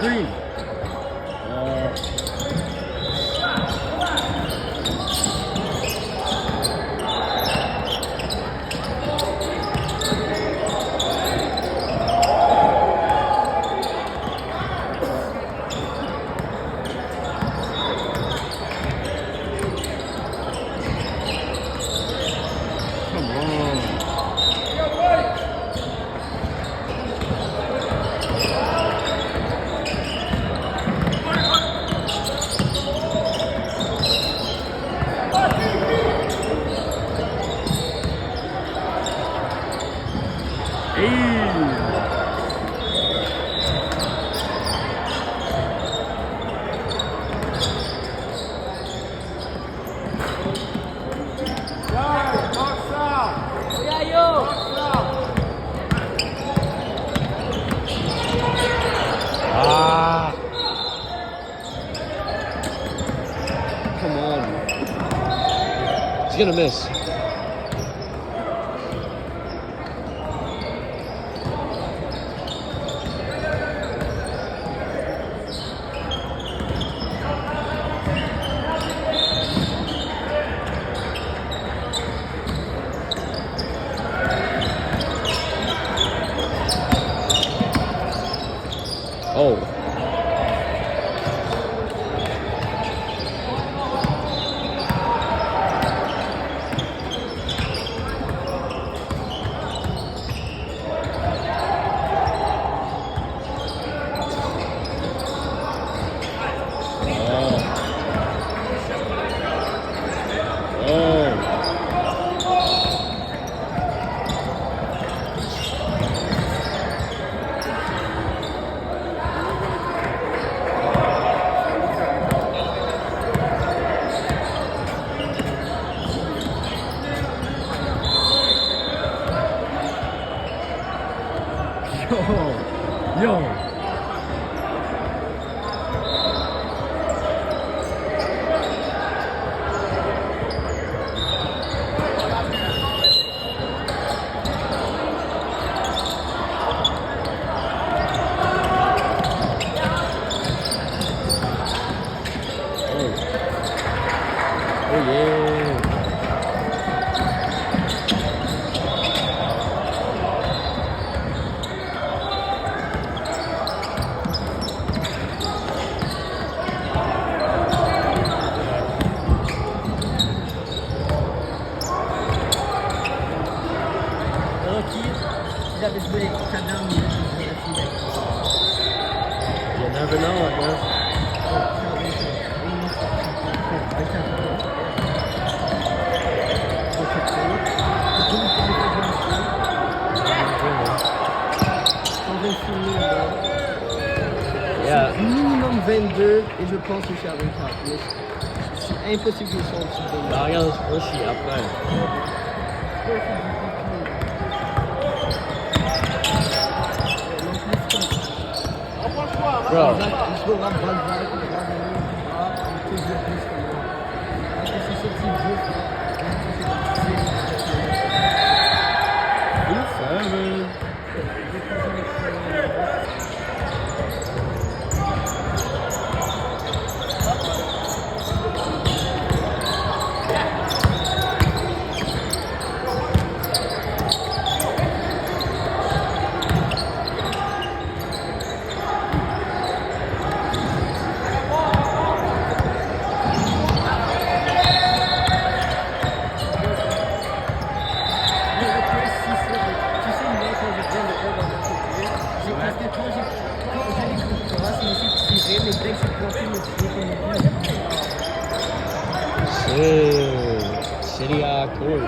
green. He's gonna miss. Oh. Yo. Oh yeah. J'avais joué avec Kadam, You never know, I guess. Yeah. Minimum 22 et je pense que je suis à 24. Mais c'est impossible que je sois au-dessus de 22. Bah regarde, moi je suis après. Bro. City court.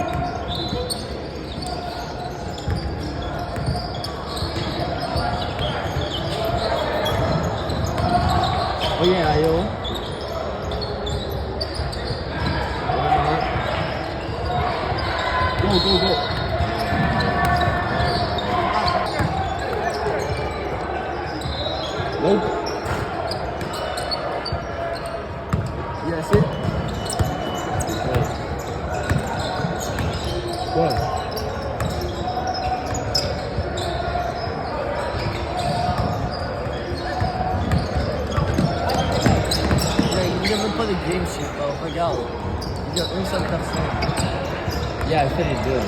Oh yeah, yo. Go, go, go. Nope. Yeah, that's it. le game sheet, bro. Regarde. Il y a une seule personne. Yeah, I think it did.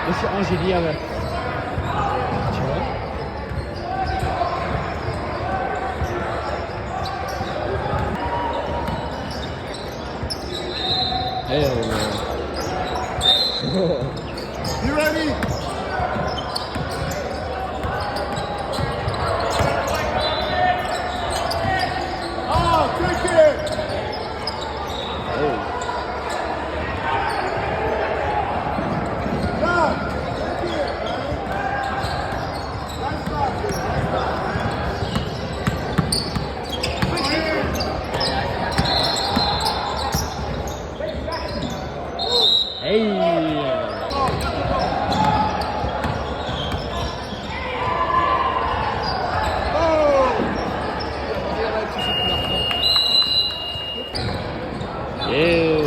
Monsieur Angélie avec. Tu vois? Hell no. You ready? Oh, cricket! Oh. Hey. Yeah.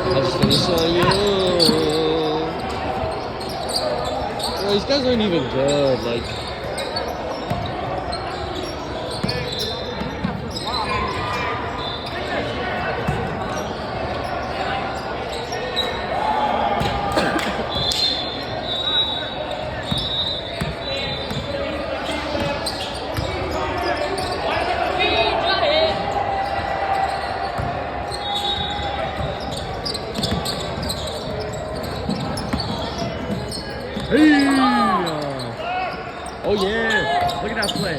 Let's finish on you. Bro, these guys aren't even good. Like, hey! Oh yeah! Look at that play.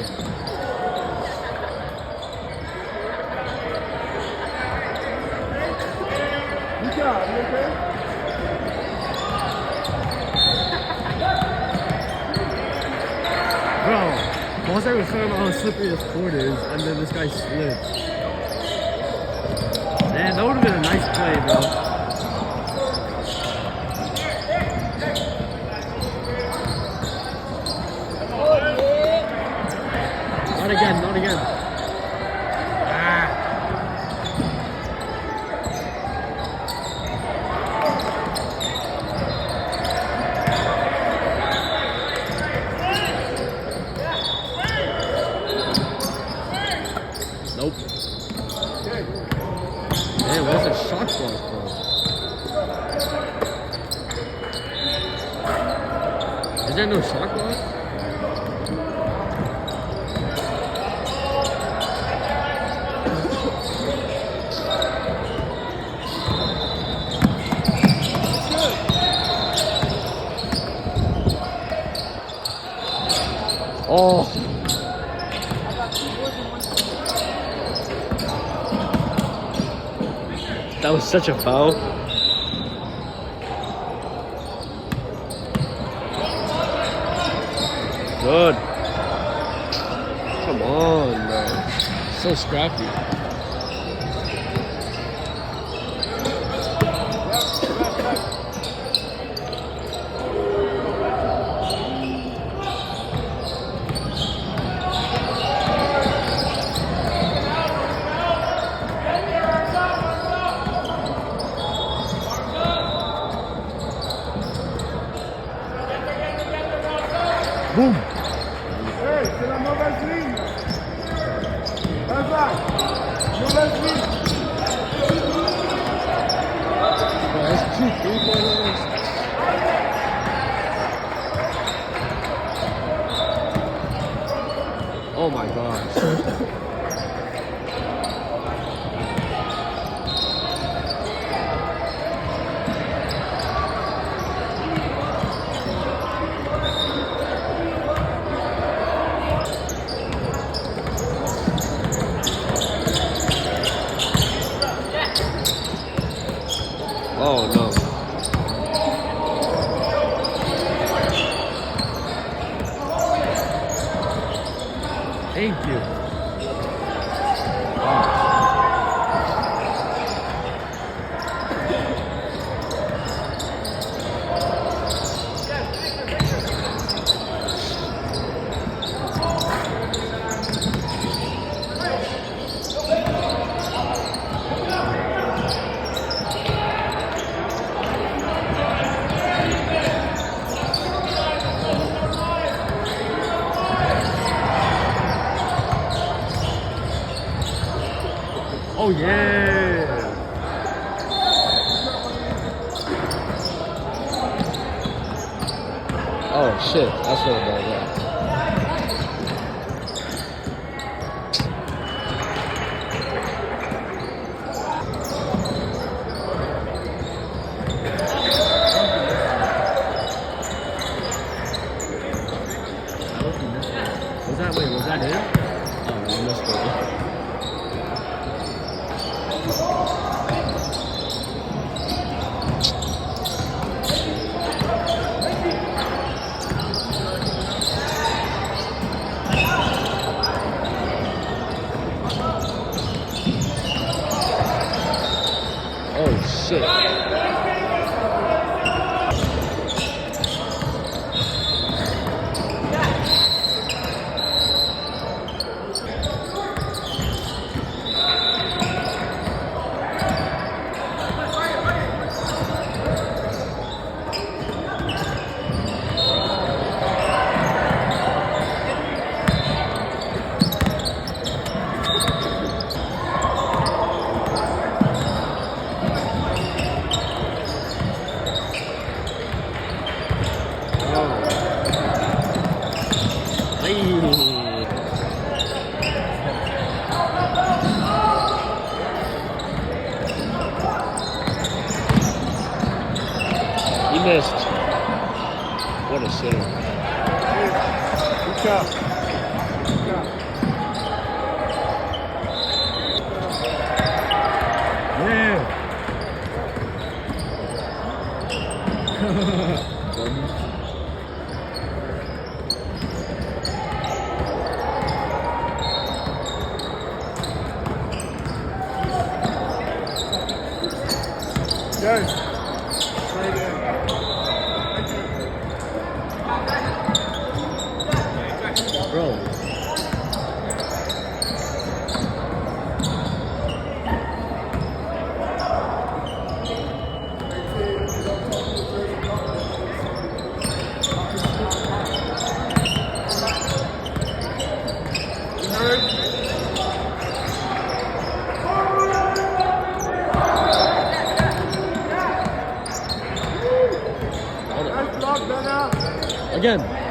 Good job, you okay? Bro, once I was talking about how slippery this court is, and then this guy slipped. Man, that would have been a nice play, bro. Not again, not again. Ah. Nope. Man, where's the shot clock, bro? Is there no shot clock? Oh. That was such a foul. Good. Come on, man. So scrappy. Boom. Hey, c'est la mauvaise ligne. Vas-y. Mauvaise ligne. Bro, that's 2 3-pointers. Oh my gosh. Oh no. Thank you. Oh yeah. Oh shit, that's what it was. Yeah. Was that wait? Was that it? Oh, I missed it. Oh shit. He missed. What a sitter. Good job. Good job. Yeah. Guys, right there. Bro. Nice block, Dana. Again.